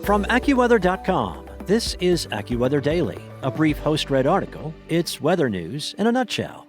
From AccuWeather.com, this is AccuWeather Daily, a brief host-read article. It's weather news in a nutshell.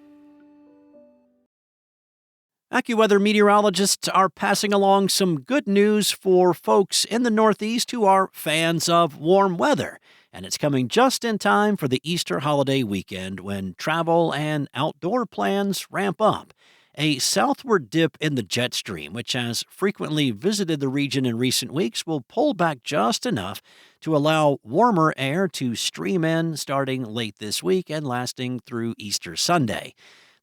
AccuWeather meteorologists are passing along some good news for folks in the Northeast who are fans of warm weather, and it's coming just in time for the Easter holiday weekend when travel and outdoor plans ramp up. A southward dip in the jet stream, which has frequently visited the region in recent weeks, will pull back just enough to allow warmer air to stream in starting late this week and lasting through Easter Sunday.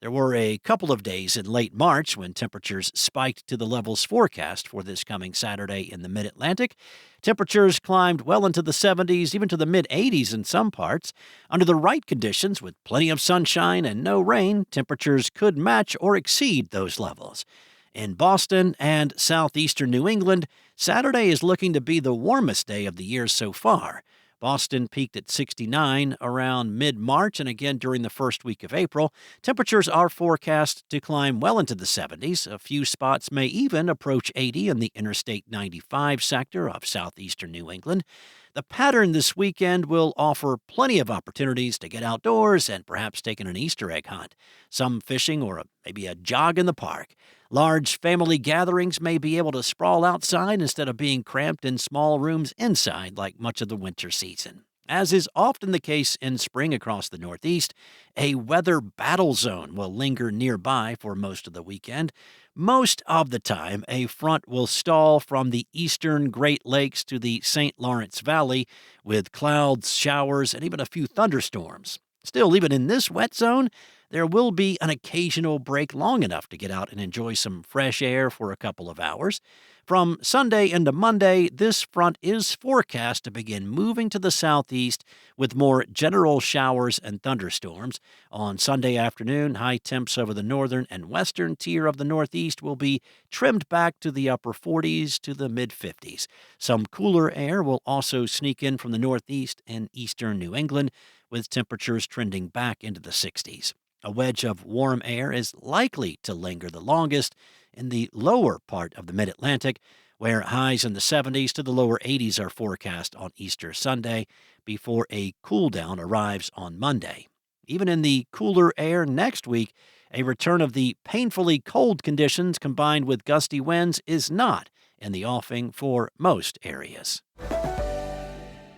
There were a couple of days in late March when temperatures spiked to the levels forecast for this coming Saturday in the mid-Atlantic. Temperatures climbed well into the 70s, even to the mid-80s in some parts. Under the right conditions, with plenty of sunshine and no rain, temperatures could match or exceed those levels. In Boston and southeastern New England, Saturday is looking to be the warmest day of the year so far. Boston peaked at 69 around mid-March and again during the first week of April. Temperatures are forecast to climb well into the 70s. A few spots may even approach 80 in the Interstate 95 sector of southeastern New England. The pattern this weekend will offer plenty of opportunities to get outdoors and perhaps take an Easter egg hunt, some fishing or maybe a jog in the park. Large family gatherings may be able to sprawl outside instead of being cramped in small rooms inside like much of the winter season. As is often the case in spring across the Northeast, a weather battle zone will linger nearby for most of the weekend. Most of the time, a front will stall from the eastern Great Lakes to the St. Lawrence Valley with clouds, showers, and even a few thunderstorms. Still, even in this wet zone, there will be an occasional break long enough to get out and enjoy some fresh air for a couple of hours. From Sunday into Monday, this front is forecast to begin moving to the southeast with more general showers and thunderstorms. On Sunday afternoon, high temps over the northern and western tier of the Northeast will be trimmed back to the upper 40s to the mid-50s. Some cooler air will also sneak in from the Northeast and eastern New England, with temperatures trending back into the 60s. A wedge of warm air is likely to linger the longest in the lower part of the mid-Atlantic, where highs in the 70s to the lower 80s are forecast on Easter Sunday before a cool down arrives on Monday. Even in the cooler air next week, a return of the painfully cold conditions combined with gusty winds is not in the offing for most areas.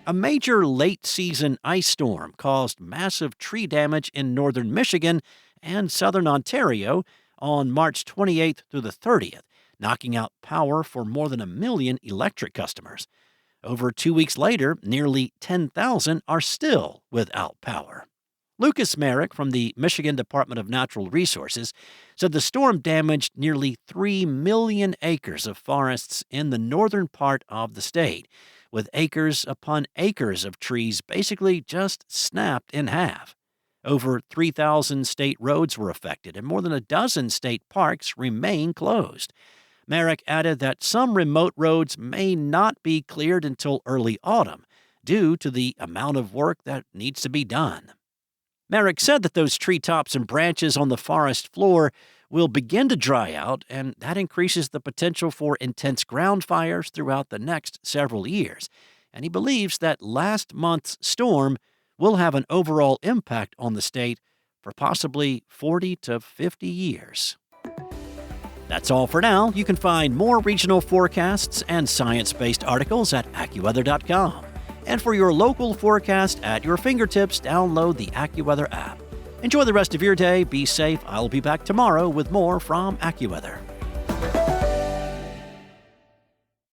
A major late-season ice storm caused massive tree damage in northern Michigan and southern Ontario on March 28th through the 30th, knocking out power for more than 1 million electric customers. Over 2 weeks later, nearly 10,000 are still without power. Lucas Merrick from the Michigan Department of Natural Resources said the storm damaged nearly 3 million acres of forests in the northern part of the state, with acres upon acres of trees basically just snapped in half. Over 3,000 state roads were affected, and more than a dozen state parks remain closed. Merrick added that some remote roads may not be cleared until early autumn due to the amount of work that needs to be done. Merrick said that those treetops and branches on the forest floor will begin to dry out, and that increases the potential for intense ground fires throughout the next several years. And he believes that last month's storm will have an overall impact on the state for possibly 40 to 50 years. That's all for now. You can find more regional forecasts and science-based articles at AccuWeather.com. And for your local forecast at your fingertips, download the AccuWeather app. Enjoy the rest of your day. Be safe. I'll be back tomorrow with more from AccuWeather.